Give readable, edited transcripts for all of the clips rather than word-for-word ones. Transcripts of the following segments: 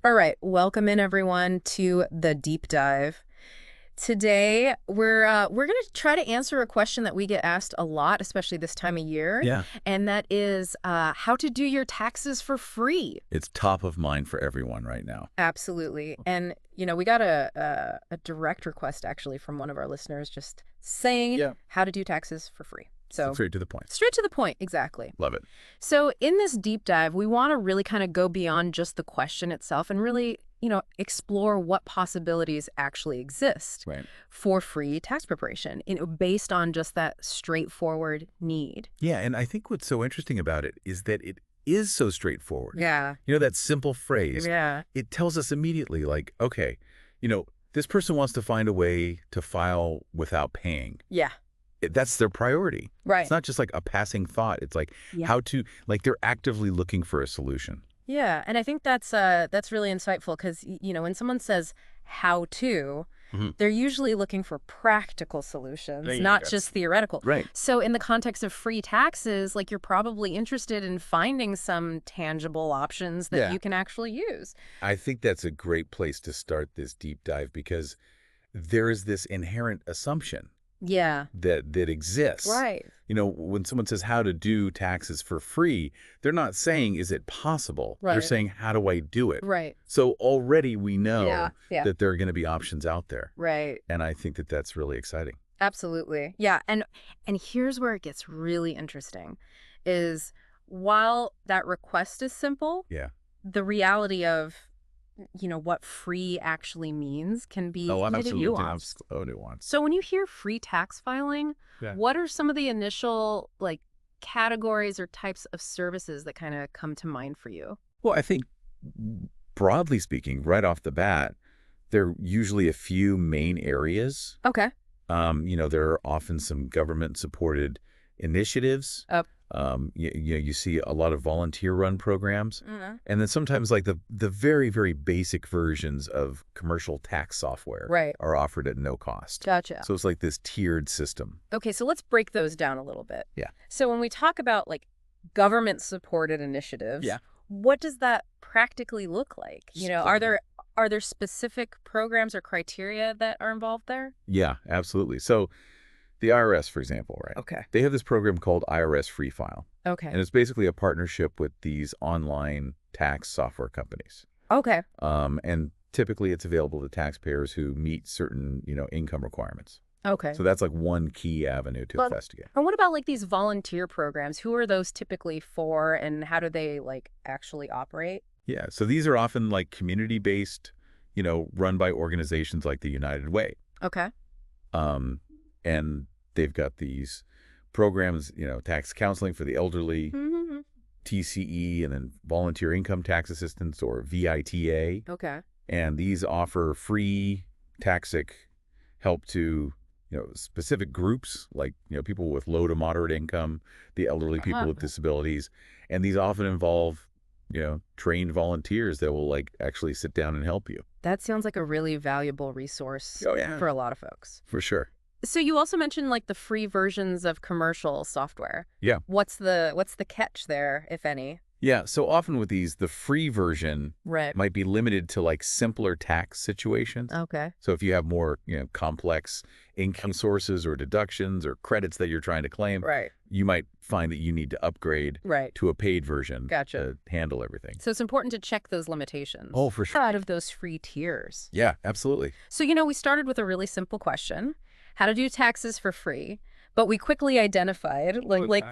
All right, welcome in everyone to the deep dive. Today, we're going to try to answer a question that we get asked a lot, especially this time of year, Yeah. and that is how to do your taxes for free. It's top of mind for everyone right now. Absolutely. And, we got a direct request actually from one of our listeners just saying Yeah. how to do taxes for free. So Straight to the point. straight to the point, exactly. Love it. So in this deep dive, we want to really kind of go beyond just the question itself and really, explore what possibilities actually exist Right. for free tax preparation, based on just that straightforward need. Yeah, and I think what's so interesting about it is that it is so straightforward. Yeah. That simple phrase, Yeah. it tells us immediately, like, okay, this person wants to find a way to file without paying. Yeah. That's their priority. Right. It's not just like a passing thought. It's like Yeah. how to, like, they're actively looking for a solution. Yeah. And I think that's really insightful because, when someone says how to, Mhm. they're usually looking for practical solutions, There you not go. just theoretical. Right. So in the context of free taxes, like you're probably interested in finding some tangible options that Yeah. you can actually use. I think that's a great place to start this deep dive because there is this inherent assumption Yeah. that exists. Right. When someone says how to do taxes for free, they're not saying, is it possible? They're Right. saying, how do I do it? Right. So already we know Yeah. that there are going to be options out there. Right. And I think that that's really exciting. Absolutely. Yeah. And here's where it gets really interesting is while that request is simple, Yeah. the reality of what free actually means can be nuanced. Nuanced. So when you hear free tax filing, Yeah. what are some of the initial categories or types of services that kind of come to mind for you? Well, I think broadly speaking, right off the bat, there are usually a few main areas. Okay. There are often some government-supported initiatives. Up. You see a lot of volunteer-run programs. Mm-hmm. And then sometimes like the very, very basic versions of commercial tax software Right. are offered at no cost. Gotcha. So it's like this tiered system. Okay, so let's break those down a little bit. Yeah. So when we talk about government-supported initiatives, Yeah. what does that practically look like? Sure. Are there specific programs or criteria that are involved there? Yeah, absolutely. So the IRS, for example, right? Okay. They have this program called IRS-Free File. Okay. And it's basically a partnership with these online tax software companies. Okay. And typically it's available to taxpayers who meet certain, income requirements. Okay. So that's like one key avenue to investigate. And what about these volunteer programs? Who are those typically for and how do they actually operate? Yeah. So these are often like community-based, run by organizations like the United Way. Okay. And they've got these programs, tax counseling for the elderly, Mm-hmm. TCE, and then volunteer income tax assistance or VITA. Okay. And these offer free taxic help to, specific groups like, people with low to moderate income, the elderly, people with disabilities. And these often involve, trained volunteers that will actually sit down and help you. That sounds like a really valuable resource Oh, yeah. for a lot of folks. For sure. So you also mentioned the free versions of commercial software. Yeah. What's the catch there, if any? Yeah. So often with these, the free version Right. might be limited to simpler tax situations. Okay. So if you have more, complex income sources or deductions or credits that you're trying to claim, Right. you might find that you need to upgrade Right. to a paid version Gotcha. to handle everything. So it's important to check those limitations. Oh, for sure. Out of those free tiers. Yeah, absolutely. So, we started with a really simple question, how to do taxes for free, but we quickly identified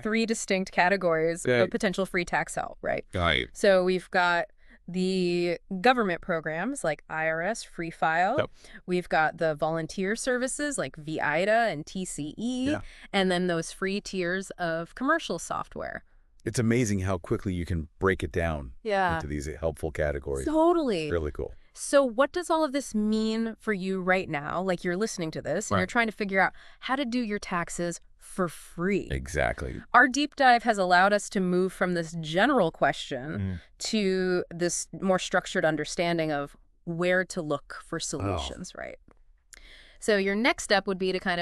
three distinct categories of potential free tax help, right? Right. So we've got the government programs like IRS Free File. Yep. We've got the volunteer services like VITA and TCE, Yeah. and then those free tiers of commercial software. It's amazing how quickly you can break it down Yeah. into these helpful categories. Totally. Really cool. So what does all of this mean for you right now? You're listening to this and Right. you're trying to figure out how to do your taxes for free. Exactly. Our deep dive has allowed us to move from this general question to this more structured understanding of where to look for solutions, right? So your next step would be to kind of